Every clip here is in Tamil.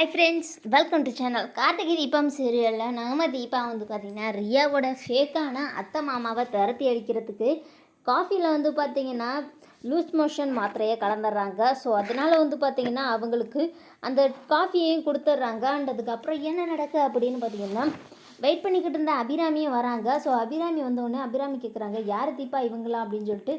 Hi friends, welcome to channel. Karthigai Deepam சீரியலில் நம்ம தீபா வந்து பார்த்திங்கன்னா ரியாவோட ஃபேக்கான அத்தை மாமாவை திரட்டி அடிக்கிறதுக்கு காஃபியில் வந்து பார்த்திங்கன்னா லூஸ் மோஷன் மாத்திரையை கலந்துடுறாங்க. ஸோ அதனால் வந்து பார்த்திங்கன்னா அவங்களுக்கு அந்த காஃபியையும் கொடுத்துட்றாங்க. அதுக்கப்புறம் என்ன நடக்குது அப்படின்னு பார்த்திங்கன்னா வெயிட் பண்ணிக்கிட்டு இருந்த அபிராமியும் வராங்க. ஸோ அபிராமி வந்தோடனே அபிராமி கேட்குறாங்க, யார் தீபா இவங்களாம் அப்படின்னு சொல்லிட்டு.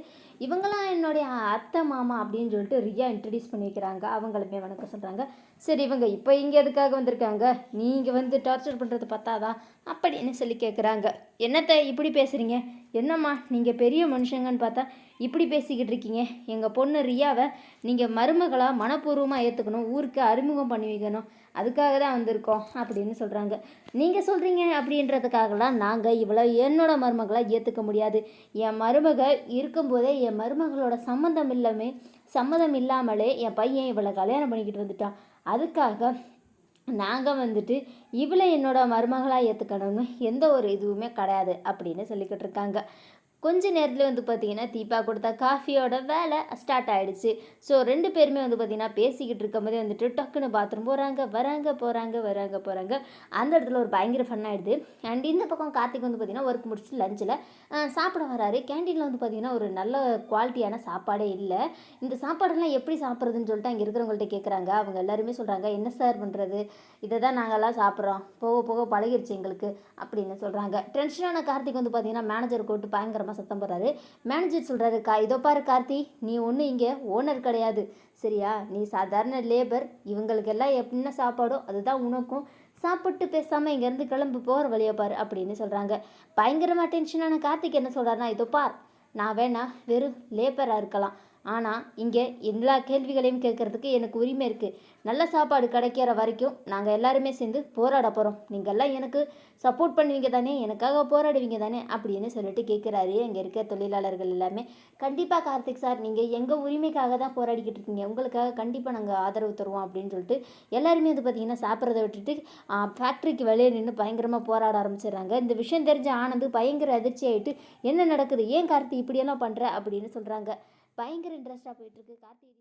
இவங்களாம் என்னுடைய அத்தை மாமா அப்படின்னு சொல்லிட்டு ரியா இன்ட்ரடியூஸ் பண்ணி வைக்கிறாங்க. அவங்களுமே வணக்கம் சொல்கிறாங்க. சரி, இவங்க இப்போ இங்கே எதுக்காக வந்திருக்காங்க, நீங்கள் வந்து டார்ச்சர் பண்ணுறது பத்தாதா அப்படின்னு சொல்லி கேட்குறாங்க. என்னத்தை இப்படி பேசுகிறீங்க, என்னம்மா நீங்கள் பெரிய மனுஷங்கன்னு பார்த்தா இப்படி பேசிக்கிட்டு இருக்கீங்க. எங்கள் பொண்ணு ரியாவை நீங்கள் மருமகளாக மனப்பூர்வமாக ஏற்றுக்கணும், ஊருக்கு அறிமுகம் பண்ணி வைக்கணும், அதுக்காக தான் வந்திருக்கோம் அப்படின்னு சொல்கிறாங்க. நீங்கள் சொல்கிறீங்க அப்படின்றதுக்காகலாம் நாங்கள் இவ்வளோ என்னோட மருமகளாக ஏற்றுக்க முடியாது. என் மருமக இருக்கும்போதே என் மருமகளோட சம்மதம் இல்லாமலே என் பையன் இவளை கல்யாணம் பண்ணிக்கிட்டு வந்துட்டான். அதுக்காக நாங்கள் வந்துட்டு இவளை என்னோட மருமகளாக ஏற்றுக்கணும்னு எந்த ஒரு இதுவுமே கிடையாது அப்படின்னு சொல்லிக்கிட்டு இருக்காங்க. கொஞ்ச நேரத்தில் வந்து பார்த்திங்கன்னா தீபா கொடுத்த காஃபியோட வேலை ஸ்டார்ட் ஆகிடுச்சு. ஸோ ரெண்டு பேருமே வந்து பார்த்திங்கன்னா பேசிக்கிட்டு இருக்கும்போதே வந்துட்டு டக்குன்னு பாத்ரூம் போகிறாங்க. அந்த இடத்துல ஒரு பயங்கர ஃபன் ஆகிடுது. அண்ட் இந்த பக்கம் கார்த்திக் வந்து பார்த்திங்கன்னா ஒர்க் முடிச்சு லஞ்சில் சாப்பிட வராரு. கேன்டீனில் வந்து பார்த்திங்கன்னா ஒரு நல்ல குவாலிட்டியான சாப்பாடே இல்லை. இந்த சாப்பாடெல்லாம் எப்படி சாப்பிட்றதுன்னு சொல்லிட்டு அங்கே இருக்கிறவங்கள்ட்ட கேட்குறாங்க. அவங்க எல்லாருமே சொல்கிறாங்க, என்ன சார் பண்ணுறது, இதை தான் நாங்கள்லாம் சாப்பிட்றோம், போக போக பழகிருச்சு எங்களுக்கு அப்படின்னு சொல்கிறாங்க. டென்ஷனான கார்த்திக் வந்து பார்த்திங்கன்னா மேனேஜர் கூப்பிட்டு பயங்கரமாக சத்தம் போடுறாரு. மேனேஜர் சொல்கிறாரு, இதோ பாரு கார்த்தி, நீ ஒன்றும் இங்கே ஓனர் கிடையாது சரியா, நீ சாதாரண லேபர். இவங்களுக்கெல்லாம் என்ன சாப்பாடோ அதுதான் உனக்கும், சாப்பிட்டு பேசாமல் இங்கேருந்து கிளம்பு, போகிற வழியை பாரு அப்படின்னு சொல்கிறாங்க. பயங்கரமாக டென்ஷனான கார்த்திக் என்ன சொல்கிறாருன்னா, இதோ பார், நான் வேணா வெறும் லேபராக இருக்கலாம், ஆனால் இங்கே எல்லா கேள்விகளையும் கேட்குறதுக்கு எனக்கு உரிமை இருக்குது. நல்ல சாப்பாடு கிடைக்கிற வரைக்கும் நாங்கள் எல்லாருமே சேர்ந்து போராட போகிறோம். நீங்கள்லாம் எனக்கு சப்போர்ட் பண்ணுவீங்க தானே, எனக்காக போராடுவீங்க தானே அப்படின்னு சொல்லிட்டு கேட்குறாரு. இங்கே இருக்க தொழிலாளர்கள் எல்லாமே, கண்டிப்பாக கார்த்திக் சார், நீங்கள் எங்கள் உரிமைக்காக தான் போராடிக்கிட்டு இருக்கீங்க, உங்களுக்காக கண்டிப்பாக நாங்கள் ஆதரவு தருவோம் அப்படின்னு சொல்லிட்டு எல்லாருமே வந்து பார்த்திங்கன்னா சாப்பிட்றத விட்டுட்டு ஃபேக்ட்ரிக்கு வெளியே நின்று பயங்கரமாக போராட ஆரம்பிச்சிடுறாங்க. இந்த விஷயம் தெரிஞ்ச ஆனந்து பயங்கர அதிர்ச்சி ஆகிட்டு, என்ன நடக்குது, ஏன் கார்த்தி இப்படியெல்லாம் பண்ணுற அப்படின்னு சொல்கிறாங்க. பயங்கர இன்ட்ரெஸ்டாக போயிட்டுருக்கு கார்த்திகை.